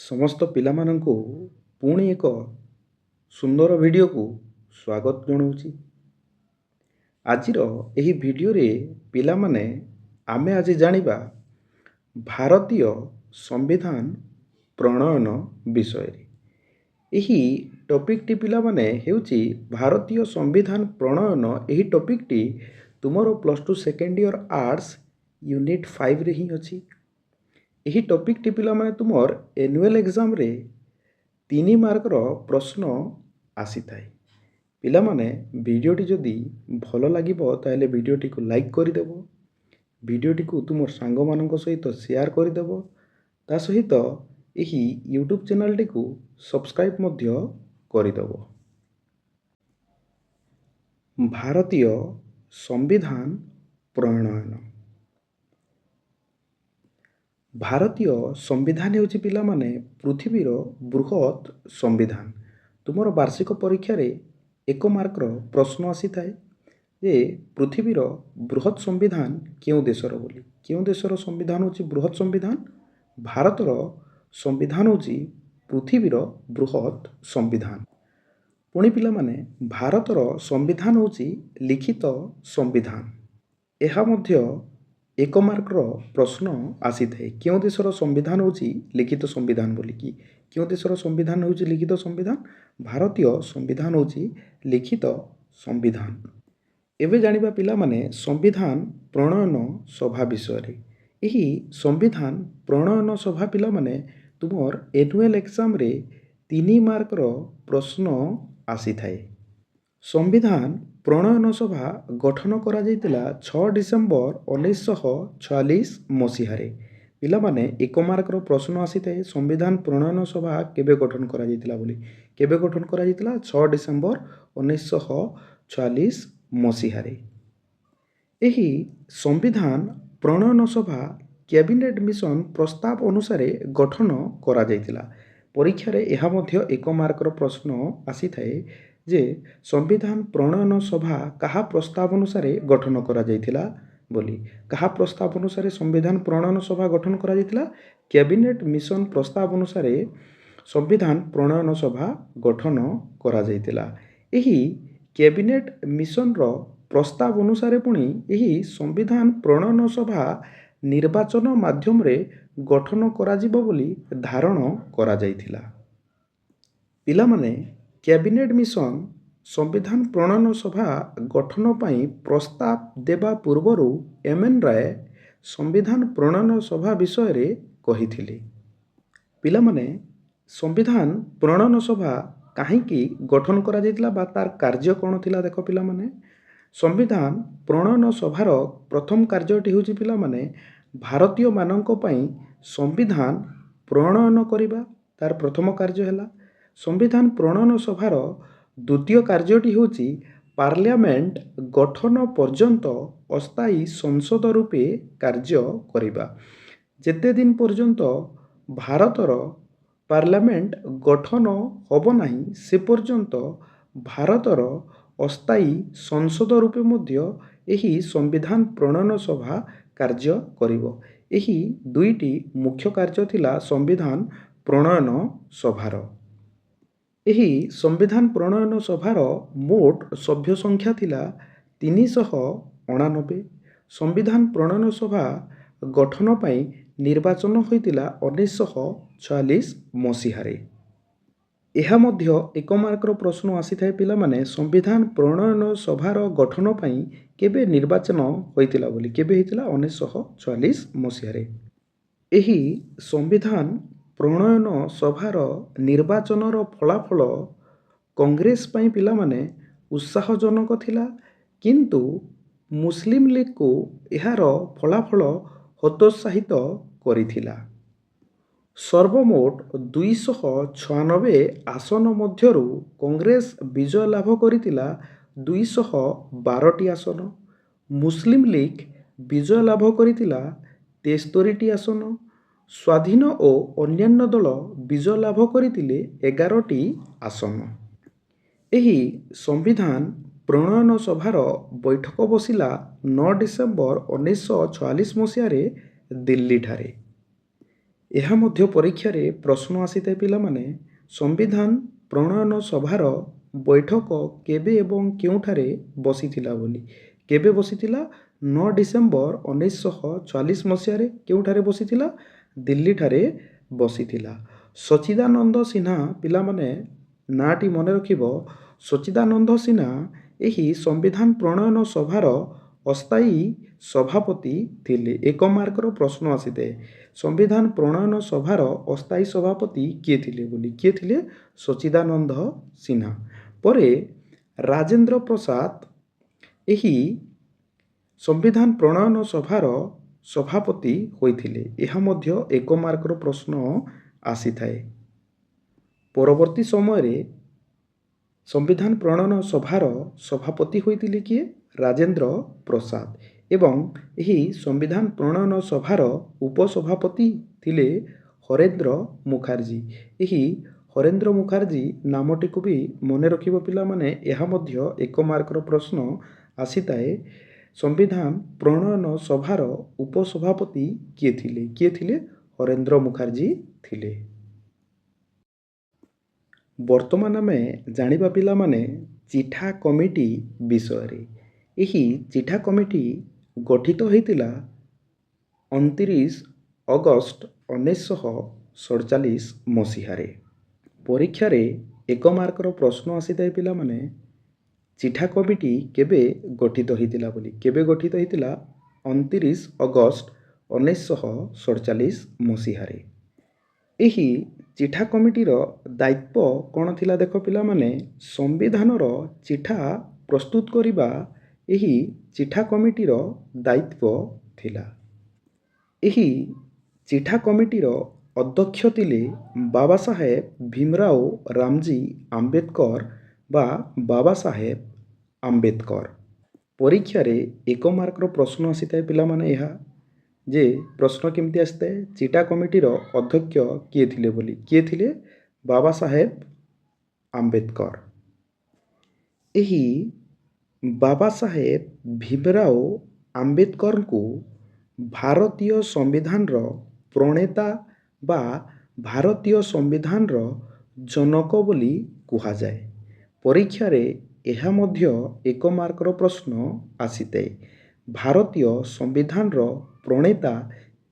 ସମସ୍ତ ପିଲାମାନଙ୍କୁ ପୁଣି ଏକ ସୁନ୍ଦର ଭିଡ଼ିଓକୁ ସ୍ୱାଗତ ଜଣାଉଛି। ଆଜିର ଏହି ଭିଡ଼ିଓରେ ପିଲାମାନେ ଆମେ ଆଜି ଜାଣିବା ଭାରତୀୟ ସମ୍ବିଧାନ ପ୍ରଣୟନ ବିଷୟରେ। ଏହି ଟପିକଟି ପିଲାମାନେ ହେଉଛି ଭାରତୀୟ ସମ୍ବିଧାନ ପ୍ରଣୟନ। ଏହି ଟପିକଟି ତୁମର +2 ସେକେଣ୍ଡ ଇୟର ଆର୍ଟ୍ସ ୟୁନିଟ୍ 5ରେ ହିଁ ଅଛି। ଏହି ଟପିକଟି ପିଲାମାନେ ତୁମର ଏନୁଆଲ ଏକ୍ଜାମରେ 3 ମାର୍କର ପ୍ରଶ୍ନ ଆସିଥାଏ। ପିଲାମାନେ ଭିଡ଼ିଓଟି ଯଦି ଭଲ ଲାଗିବ ତାହେଲେ ଭିଡ଼ିଓଟିକୁ ଲାଇକ୍ କରିଦେବ, ଭିଡ଼ିଓଟିକୁ ତୁମ ସାଙ୍ଗମାନଙ୍କ ସହିତ ସେୟାର କରିଦେବ, ତା ସହିତ ଏହି ୟୁଟ୍ୟୁବ୍ ଚ୍ୟାନେଲଟିକୁ ସବସ୍କ୍ରାଇବ୍ ମଧ୍ୟ କରିଦେବ। ଭାରତୀୟ ସମ୍ବିଧାନ ପ୍ରଣୟନ। ଭାରତୀୟ ସମ୍ବିଧାନ ହେଉଛି ପିଲାମାନେ ପୃଥିବୀର ବୃହତ୍ ସମ୍ବିଧାନ। ତୁମର ବାର୍ଷିକ ପରୀକ୍ଷାରେ 1 ମାର୍କର ପ୍ରଶ୍ନ ଆସିଥାଏ ଯେ ପୃଥିବୀର ବୃହତ୍ ସମ୍ବିଧାନ କେଉଁ ଦେଶର ବୋଲି। କେଉଁ ଦେଶର ସମ୍ବିଧାନ ହେଉଛି ବୃହତ୍ ସମ୍ବିଧାନ? ଭାରତର ସମ୍ବିଧାନ ହେଉଛି ପୃଥିବୀର ବୃହତ୍ ସମ୍ବିଧାନ। ପୁଣି ପିଲାମାନେ ଭାରତର ସମ୍ବିଧାନ ହେଉଛି ଲିଖିତ ସମ୍ବିଧାନ। ଏହା ମଧ୍ୟ 1 ମାର୍କର ପ୍ରଶ୍ନ ଆସିଥାଏ। କେଉଁ ଦେଶର ସମ୍ବିଧାନ ହେଉଛି ଲିଖିତ ସମ୍ବିଧାନ ବୋଲିକି। କେଉଁ ଦେଶର ସମ୍ବିଧାନ ହେଉଛି ଲିଖିତ ସମ୍ବିଧାନ? ଭାରତୀୟ ସମ୍ବିଧାନ ହେଉଛି ଲିଖିତ ସମ୍ବିଧାନ। ଏବେ ଜାଣିବା ପିଲାମାନେ ସମ୍ବିଧାନ ପ୍ରଣୟନ ସଭା ବିଷୟରେ। ଏହି ସମ୍ବିଧାନ ପ୍ରଣୟନ ସଭା ପିଲାମାନେ ତୁମର ଏନୁଆଲ ଏକ୍ଜାମରେ 3 ମାର୍କର ପ୍ରଶ୍ନ ଆସିଥାଏ। ସମ୍ବିଧାନ ପ୍ରଣୟନ ସଭା ଗଠନ କରାଯାଇଥିଲା 6 ଡିସେମ୍ବର 1946 ମସିହାରେ। ପିଲାମାନେ 1 ମାର୍କର ପ୍ରଶ୍ନ ଆସିଥାଏ ସମ୍ବିଧାନ ପ୍ରଣୟନ ସଭା କେବେ ଗଠନ କରାଯାଇଥିଲା ବୋଲି। କେବେ ଗଠନ କରାଯାଇଥିଲା? 6 ଡିସେମ୍ବର 1946 ମସିହାରେ। ଏହି ସମ୍ବିଧାନ ପ୍ରଣୟନ ସଭା କ୍ୟାବିନେଟ୍ ମିଶନ ପ୍ରସ୍ତାବ ଅନୁସାରେ ଗଠନ କରାଯାଇଥିଲା। ପରୀକ୍ଷାରେ ଏହା ମଧ୍ୟ 1 ମାର୍କର ପ୍ରଶ୍ନ ଆସିଥାଏ ଯେ ସମ୍ବିଧାନ ପ୍ରଣୟନ ସଭା କାହା ପ୍ରସ୍ତାବ ଅନୁସାରେ ଗଠନ କରାଯାଇଥିଲା ବୋଲି। କାହା ପ୍ରସ୍ତାବ ଅନୁସାରେ ସମ୍ବିଧାନ ପ୍ରଣୟନ ସଭା ଗଠନ କରାଯାଇଥିଲା? କ୍ୟାବିନେଟ୍ ମିଶନ ପ୍ରସ୍ତାବ ଅନୁସାରେ ସମ୍ବିଧାନ ପ୍ରଣୟନ ସଭା ଗଠନ କରାଯାଇଥିଲା। ଏହି କ୍ୟାବିନେଟ୍ ମିଶନର ପ୍ରସ୍ତାବ ଅନୁସାରେ ପୁଣି ଏହି ସମ୍ବିଧାନ ପ୍ରଣୟନ ସଭା ନିର୍ବାଚନ ମାଧ୍ୟମରେ ଗଠନ କରାଯିବ ବୋଲି ଧାରଣ କରାଯାଇଥିଲା। ପିଲାମାନେ କ୍ୟାବିନେଟ୍ ମିଶନ ସମ୍ବିଧାନ ପ୍ରଣୟନ ସଭା ଗଠନ ପାଇଁ ପ୍ରସ୍ତାବ ଦେବା ପୂର୍ବରୁ ଏମ୍.ଏନ୍. ରାୟ ସମ୍ବିଧାନ ପ୍ରଣୟନ ସଭା ବିଷୟରେ କହିଥିଲେ। ପିଲାମାନେ ସମ୍ବିଧାନ ପ୍ରଣୟନ ସଭା କାହିଁକି ଗଠନ କରାଯାଇଥିଲା ବା ତାର କାର୍ଯ୍ୟ କ'ଣ ଥିଲା ଦେଖ ପିଲାମାନେ। ସମ୍ବିଧାନ ପ୍ରଣୟନ ସଭାର ପ୍ରଥମ କାର୍ଯ୍ୟଟି ହେଉଛି ପିଲାମାନେ ଭାରତୀୟମାନଙ୍କ ପାଇଁ ସମ୍ବିଧାନ ପ୍ରଣୟନ କରିବା ତାର ପ୍ରଥମ କାର୍ଯ୍ୟ ହେଲା। ସମ୍ବିଧାନ ପ୍ରଣୟନ ସଭାର ଦ୍ୱିତୀୟ କାର୍ଯ୍ୟଟି ହେଉଛି ପାର୍ଲିଆମେଣ୍ଟ ଗଠନ ପର୍ଯ୍ୟନ୍ତ ଅସ୍ଥାୟୀ ସଂସଦ ରୂପେ କାର୍ଯ୍ୟ କରିବା। ଯେତେ ଦିନ ପର୍ଯ୍ୟନ୍ତ ଭାରତର ପାର୍ଲିଆମେଣ୍ଟ ଗଠନ ହେବ ନାହିଁ ସେ ପର୍ଯ୍ୟନ୍ତ ଭାରତର ଅସ୍ଥାୟୀ ସଂସଦ ରୂପେ ମଧ୍ୟ ଏହି ସମ୍ବିଧାନ ପ୍ରଣୟନ ସଭା କାର୍ଯ୍ୟ କରିବ। ଏହି ଦୁଇଟି ମୁଖ୍ୟ କାର୍ଯ୍ୟ ଥିଲା ସମ୍ବିଧାନ ପ୍ରଣୟନ ସଭାର। ଏହି ସମ୍ବିଧାନ ପ୍ରଣୟନ ସଭାର ମୋଟ ସଭ୍ୟ ସଂଖ୍ୟା ଥିଲା 389। ସମ୍ବିଧାନ ପ୍ରଣୟନ ସଭା ଗଠନ ପାଇଁ ନିର୍ବାଚନ ହୋଇଥିଲା 1946 ମସିହାରେ। ଏହା ମଧ୍ୟ 1 ମାର୍କର ପ୍ରଶ୍ନ ଆସିଥାଏ ପିଲାମାନେ ସମ୍ବିଧାନ ପ୍ରଣୟନ ସଭାର ଗଠନ ପାଇଁ କେବେ ନିର୍ବାଚନ ହୋଇଥିଲା ବୋଲି। କେବେ ହୋଇଥିଲା? 1946 ମସିହାରେ। ଏହି ସମ୍ବିଧାନ ପ୍ରଣୟନ ସଭାର ନିର୍ବାଚନର ଫଳାଫଳ କଂଗ୍ରେସ ପାଇଁ ପିଲାମାନେ ଉତ୍ସାହଜନକ ଥିଲା, କିନ୍ତୁ ମୁସଲିମ ଲିଗକୁ ଏହାର ଫଳାଫଳ ହତୋତ୍ସାହିତ କରିଥିଲା। ସର୍ବମୋଟ 296 ଆସନ ମଧ୍ୟରୁ କଂଗ୍ରେସ ବିଜୟ ଲାଭ କରିଥିଲା 212ଟି ଆସନ। ମୁସଲିମ ଲିଗ୍ ବିଜୟ ଲାଭ କରିଥିଲା 73ଟି ଆସନ। ସ୍ୱାଧୀନ ଓ ଅନ୍ୟାନ୍ୟ ଦଳ ବିଜୟ ଲାଭ କରିଥିଲେ 11ଟି ଆସନ। ଏହି ସମ୍ବିଧାନ ପ୍ରଣୟନ ସଭାର ବୈଠକ ବସିଲା 9 ଡିସେମ୍ବର 1946 ମସିହାରେ ଦିଲ୍ଲୀଠାରେ। ଏହା ମଧ୍ୟ ପରୀକ୍ଷାରେ ପ୍ରଶ୍ନ ଆସିଥାଏ ପିଲାମାନେ, ସମ୍ବିଧାନ ପ୍ରଣୟନ ସଭାର ବୈଠକ କେବେ ଏବଂ କେଉଁଠାରେ ବସିଥିଲା ବୋଲି। କେବେ ବସିଥିଲା? 9 ଡିସେମ୍ବର 1944 ମସିହାରେ କେଉଁଠାରେ ବସିଥିଲା? ଦିଲ୍ଲୀଠାରେ ବସିଥିଲା। ସଚ୍ଚିଦାନନ୍ଦ ସିହ୍ନା ପିଲାମାନେ ନାଁଟି ମନେ ରଖିବ। ସଚ୍ଚିଦାନନ୍ଦ ସିହ୍ନା ଏହି ସମ୍ବିଧାନ ପ୍ରଣୟନ ସଭାର ଅସ୍ଥାୟୀ ସଭାପତି ଥିଲେ। 1 ମାର୍କର ପ୍ରଶ୍ନ ଆସିଥାଏ। ସମ୍ବିଧାନ ପ୍ରଣୟନ ସଭାର ଅସ୍ଥାୟୀ ସଭାପତି କିଏ ଥିଲେ ବୋଲି? କିଏ ଥିଲେ? ସଚ୍ଚିଦାନନ୍ଦ ସିହ୍ନା। ପରେ ରାଜେନ୍ଦ୍ର ପ୍ରସାଦ ଏହି ସମ୍ବିଧାନ ପ୍ରଣୟନ ସଭାର ସଭାପତି ହୋଇଥିଲେ। ଏହା ମଧ୍ୟ 1 ମାର୍କର ପ୍ରଶ୍ନ ଆସିଥାଏ। ପରବର୍ତ୍ତୀ ସମୟରେ ସମ୍ବିଧାନ ପ୍ରଣୟନ ସଭାର ସଭାପତି ହୋଇଥିଲେ କିଏ? ରାଜେନ୍ଦ୍ର ପ୍ରସାଦ। ଏବଂ ଏହି ସମ୍ବିଧାନ ପ୍ରଣୟନ ସଭାର ଉପସଭାପତି ଥିଲେ ହରେନ୍ଦ୍ର ମୁଖାର୍ଜୀ। ଏହି ହରେନ୍ଦ୍ର ମୁଖାର୍ଜୀ ନାମଟିକୁ ବି ମନେ ରଖିବ ପିଲାମାନେ। ଏହା ମଧ୍ୟ 1 ମାର୍କର ପ୍ରଶ୍ନ ଆସିଥାଏ। ସମ୍ବିଧାନ ପ୍ରଣୟନ ସଭାର ଉପସଭାପତି କିଏ ଥିଲେ? କିଏ ଥିଲେ? ହରେନ୍ଦ୍ର ମୁଖାର୍ଜୀ ଥିଲେ। ବର୍ତ୍ତମାନ ଆମେ ଜାଣିବା ପିଲାମାନେ ଚିଠା କମିଟି ବିଷୟରେ। ଏହି ଚିଠା କମିଟି ଗଠିତ ହୋଇଥିଲା 29 ଅଗଷ୍ଟ 1947 ମସିହାରେ। ପରୀକ୍ଷାରେ 1 ମାର୍କର ପ୍ରଶ୍ନ ଆସିଥାଏ ପିଲାମାନେ, ଚିଠା କମିଟି କେବେ ଗଠିତ ହୋଇଥିଲା ବୋଲି। କେବେ ଗଠିତ ହୋଇଥିଲା? 29 ଅଗଷ୍ଟ 1947 ମସିହାରେ। ଏହି ଚିଠା କମିଟିର ଦାୟିତ୍ୱ କ'ଣ ଥିଲା ଦେଖ ପିଲାମାନେ, ସମ୍ବିଧାନର ଚିଠା ପ୍ରସ୍ତୁତ କରିବା ଏହି ଚିଠା କମିଟିର ଦାୟିତ୍ୱ ଥିଲା। ଏହି ଚିଠା କମିଟିର ଅଧ୍ୟକ୍ଷ ଥିଲେ ବାବା ସାହେବ ଭୀମରାଓ ରାମଜୀ ଆମ୍ବେଦକର ବା ବାବା ସାହେବ ଆମ୍ବେଦକର। ପରୀକ୍ଷାରେ 1 ମାର୍କର ପ୍ରଶ୍ନ ଆସିଥାଏ ପିଲାମାନେ। ଏହା ଯେ ପ୍ରଶ୍ନ କେମିତି ଆସିଥାଏ, ଚିଠା କମିଟିର ଅଧ୍ୟକ୍ଷ କିଏ ଥିଲେ ବୋଲି। କିଏ ଥିଲେ? ବାବା ସାହେବ ଆମ୍ବେଦକର। ଏହି ବାବା ସାହେବ ଭୀମରାଓ ଆମ୍ବେଦକରଙ୍କୁ ଭାରତୀୟ ସମ୍ବିଧାନର ପ୍ରଣେତା ବା ଭାରତୀୟ ସମ୍ବିଧାନର ଜନକ ବୋଲି କୁହାଯାଏ। ପରୀକ୍ଷାରେ ଏହା ମଧ୍ୟ 1 ମାର୍କର ପ୍ରଶ୍ନ ଆସିଥାଏ। ଭାରତୀୟ ସମ୍ବିଧାନର ପ୍ରଣେତା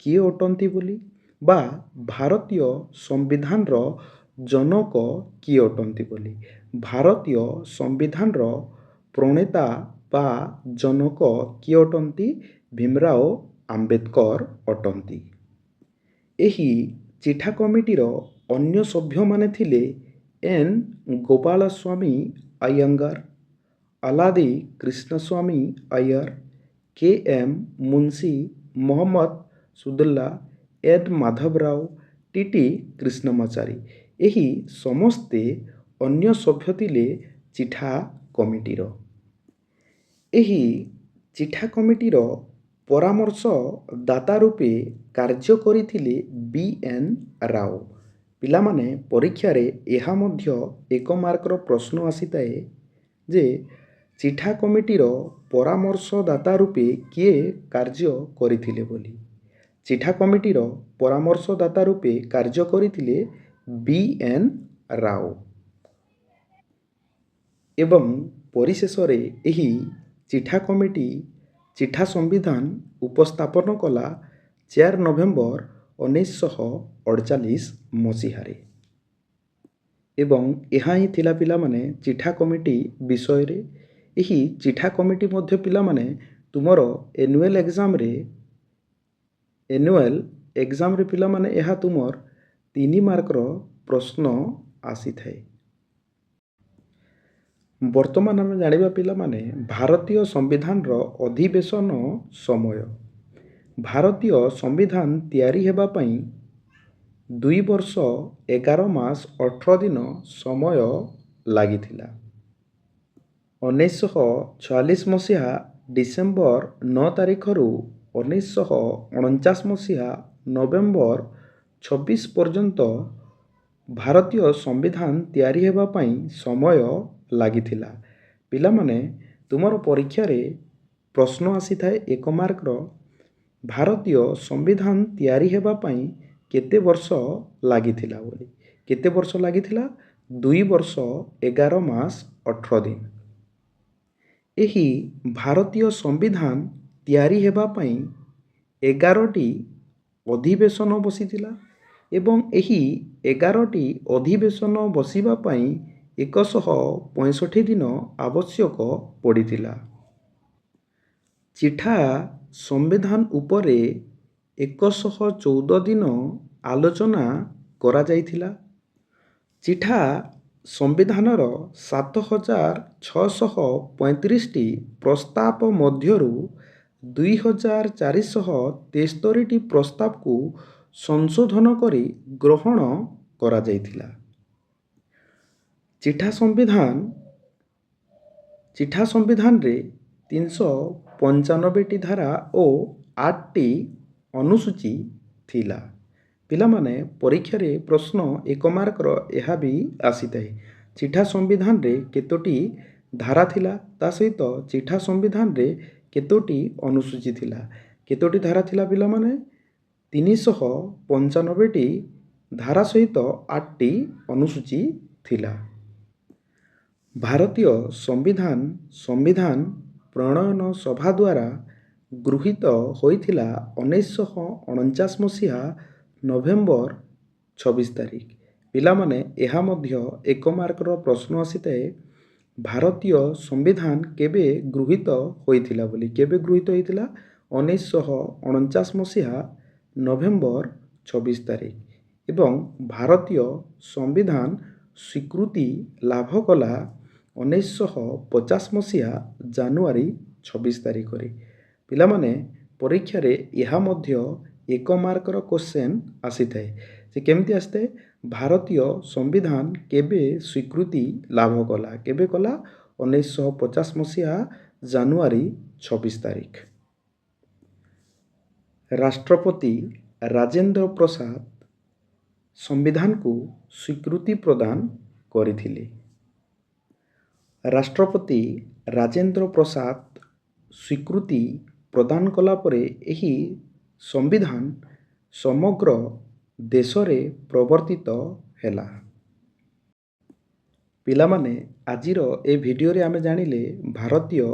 କିଏ ଅଟନ୍ତି ବୋଲି ବା ଭାରତୀୟ ସମ୍ବିଧାନର ଜନକ କିଏ ଅଟନ୍ତି ବୋଲି। ଭାରତୀୟ ସମ୍ବିଧାନର ପ୍ରଣେତା ବା ଜନକ କିଏ ଅଟନ୍ତି? ଭୀମରାଓ ଆମ୍ବେଦକର ଅଟନ୍ତି। ଏହି ଚିଠା କମିଟିର ଅନ୍ୟ ସଭ୍ୟମାନେ ଥିଲେ ଏନ୍ ଗୋପାଳସ୍ୱାମୀ ଆୟଙ୍ଗର, ଆଲାଦି କୃଷ୍ଣସ୍ୱାମୀ ଆୟର, କେ ଏମ୍ ମୁନ୍ସି, ମହମ୍ମଦ ସୁଦୁଲ୍ଲା, ଏନ୍ ମାଧବରାଓ, ଟି ଟି କୃଷ୍ଣମାଚାରୀ। ଏହି ସମସ୍ତେ ଅନ୍ୟ ସଭ୍ୟ ଥିଲେ ଚିଠା କମିଟିର। ଏହି ଚିଠା କମିଟିର ପରାମର୍ଶଦାତା ରୂପେ କାର୍ଯ୍ୟ କରିଥିଲେ ବି ଏନ୍ ରାଓ। ପିଲାମାନେ ପରୀକ୍ଷାରେ ଏହା ମଧ୍ୟ 1 ମାର୍କର ପ୍ରଶ୍ନ ଆସିଥାଏ ଯେ ଚିଠା କମିଟିର ପରାମର୍ଶଦାତା ରୂପେ କିଏ କାର୍ଯ୍ୟ କରିଥିଲେ ବୋଲି। ଚିଠା କମିଟିର ପରାମର୍ଶଦାତା ରୂପେ କାର୍ଯ୍ୟ କରିଥିଲେ ବି ଏନ୍ ରାଓ। ଏବଂ ପରିଶେଷରେ ଏହି ଚିଠା କମିଟି ଚିଠା ସମ୍ବିଧାନ ଉପସ୍ଥାପନ କଲା 4 ନଭେମ୍ବର 1948 ମସିହାରେ। ଏବଂ ଏହା ହିଁ ଥିଲା ପିଲାମାନେ ଚିଠା କମିଟି ବିଷୟରେ। ଏହି ଚିଠା କମିଟି ମଧ୍ୟ ପିଲାମାନେ ତୁମର ଆନୁଆଲ ଏକ୍ଜାମରେ ପିଲାମାନେ ଏହା ତୁମର 3 ମାର୍କର ପ୍ରଶ୍ନ ଆସିଥାଏ। ବର୍ତ୍ତମାନ ଆମେ ଜାଣିବା ପିଲାମାନେ ଭାରତୀୟ ସମ୍ବିଧାନର ଅଧିବେଶନ ସମୟ। ଭାରତୀୟ ସମ୍ବିଧାନ ତିଆରି ହେବା ପାଇଁ 2 ବର୍ଷ 11 ମାସ 18 ଦିନ ସମୟ ଲାଗିଥିଲା। 1946 ମସିହା ଡିସେମ୍ବର 9 ତାରିଖରୁ 1949 ମସିହା ନଭେମ୍ବର 26 ପର୍ଯ୍ୟନ୍ତ ଭାରତୀୟ ସମ୍ବିଧାନ ତିଆରି ହେବା ପାଇଁ ସମୟ ଲାଗିଥିଲା। ପିଲାମାନେ ତୁମର ପରୀକ୍ଷାରେ ପ୍ରଶ୍ନ ଆସିଥାଏ 1 ମାର୍କର, ଭାରତୀୟ ସମ୍ବିଧାନ ତିଆରି ହେବା ପାଇଁ କେତେ ବର୍ଷ ଲାଗିଥିଲା ବୋଲି। କେତେ ବର୍ଷ ଲାଗିଥିଲା? 2 ବର୍ଷ 11 ମାସ 18 ଦିନ। ଏହି ଭାରତୀୟ ସମ୍ବିଧାନ ତିଆରି ହେବା ପାଇଁ 11ଟି ଅଧିବେଶନ ବସିଥିଲା ଏବଂ ଏହି 11ଟି ଅଧିବେଶନ ବସିବା ପାଇଁ 165 ଦିନ ଆବଶ୍ୟକ ପଡ଼ିଥିଲା। ଚିଠା ସମ୍ବିଧାନ ଉପରେ 114 ଦିନ ଆଲୋଚନା କରାଯାଇଥିଲା। ଚିଠା ସମ୍ବିଧାନର 7635ଟି ପ୍ରସ୍ତାବ ମଧ୍ୟରୁ 2473ଟି ପ୍ରସ୍ତାବକୁ ସଂଶୋଧନ କରି ଗ୍ରହଣ କରାଯାଇଥିଲା। ଚିଠା ସମ୍ବିଧାନରେ 395ଟି ଧାରା ଓ 8ଟି ଅନୁସୂଚୀ ଥିଲା। ପିଲାମାନେ ପରୀକ୍ଷାରେ ପ୍ରଶ୍ନ 1 ମାର୍କର ଏହା ବି ଆସିଥାଏ। ଚିଠା ସମ୍ବିଧାନରେ କେତୋଟି ଧାରା ଥିଲା, ତା ସହିତ ଚିଠା ସମ୍ବିଧାନରେ କେତୋଟି ଅନୁସୂଚୀ ଥିଲା। କେତୋଟି ଧାରା ଥିଲା ପିଲାମାନେ? 395ଟି ଧାରା ସହିତ 8ଟି ଅନୁସୂଚୀ ଥିଲା। ଭାରତୀୟ ସମ୍ବିଧାନ ପ୍ରଣୟନ ସଭା ଦ୍ୱାରା ଗୃହୀତ ହୋଇଥିଲା 1949 ମସିହା ନଭେମ୍ବର 26 ତାରିଖ। ପିଲାମାନେ ଏହା ମଧ୍ୟ 1 ମାର୍କର ପ୍ରଶ୍ନ ଆସିଥାଏ। ଭାରତୀୟ ସମ୍ବିଧାନ କେବେ ଗୃହୀତ ହୋଇଥିଲା ବୋଲି। କେବେ ଗୃହୀତ ହୋଇଥିଲା? 1949 ମସିହା ନଭେମ୍ବର 26 ତାରିଖ। ଏବଂ ଭାରତୀୟ ସମ୍ବିଧାନ ସ୍ୱୀକୃତି ଲାଭ କଲା 1950 ମସିହା ଜାନୁଆରୀ 26 ତାରିଖରେ। ପିଲାମାନେ ପରୀକ୍ଷାରେ ଏହା ମଧ୍ୟ 1 ମାର୍କର କ୍ୱେଶ୍ଚନ୍ ଆସିଥାଏ। ସେ କେମିତି ଆସିଥାଏ? ଭାରତୀୟ ସମ୍ବିଧାନ କେବେ ସ୍ୱୀକୃତି ଲାଭ କଲା? କେବେ କଲା? 1950 ମସିହା ଜାନୁଆରୀ 26 ତାରିଖ। ରାଷ୍ଟ୍ରପତି ରାଜେନ୍ଦ୍ର ପ୍ରସାଦ ସମ୍ବିଧାନକୁ ସ୍ୱୀକୃତି ପ୍ରଦାନ କରିଥିଲେ। ରାଷ୍ଟ୍ରପତି ରାଜେନ୍ଦ୍ର ପ୍ରସାଦ ସ୍ୱୀକୃତି ପ୍ରଦାନ କଲା ପରେ ଏହି ସମ୍ବିଧାନ ସମଗ୍ର ଦେଶରେ ପ୍ରବର୍ତ୍ତିତ ହେଲା। ପିଲାମାନେ ଆଜିର ଏ ଭିଡ଼ିଓରେ ଆମେ ଜାଣିଲେ ଭାରତୀୟ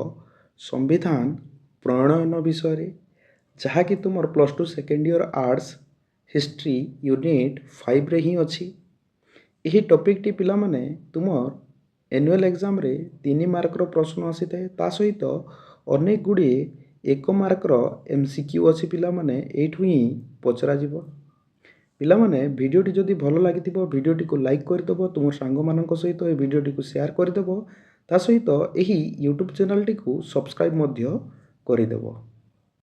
ସମ୍ବିଧାନ ପ୍ରଣୟନ ବିଷୟରେ, ଯାହାକି ତୁମର +2 second year arts history unit 5ରେ ହିଁ ଅଛି। ଏହି ଟପିକଟି ପିଲାମାନେ ତୁମର ଆନ୍ୟୁଆଲ ଏକ୍ଜାମରେ 3 ମାର୍କର ପ୍ରଶ୍ନ ଆସିଥାଏ। ତା ସହିତ ଅନେକ ଗୁଡ଼ିଏ 1 ମାର୍କର MCQ ଅଛି ପିଲାମାନେ, ଏଇଠୁ ହିଁ ପଚରାଯିବ। ପିଲାମାନେ ଭିଡ଼ିଓଟି ଯଦି ଭଲ ଲାଗିଥିବ ଭିଡ଼ିଓଟିକୁ ଲାଇକ୍ କରିଦେବ, ତୁମ ସାଙ୍ଗମାନଙ୍କ ସହିତ ଏ ଭିଡ଼ିଓଟିକୁ ସେୟାର କରିଦେବ, ତା ସହିତ ଏହି ୟୁଟ୍ୟୁବ୍ ଚ୍ୟାନେଲଟିକୁ ସବସ୍କ୍ରାଇବ୍ ମଧ୍ୟ କରିଦେବ।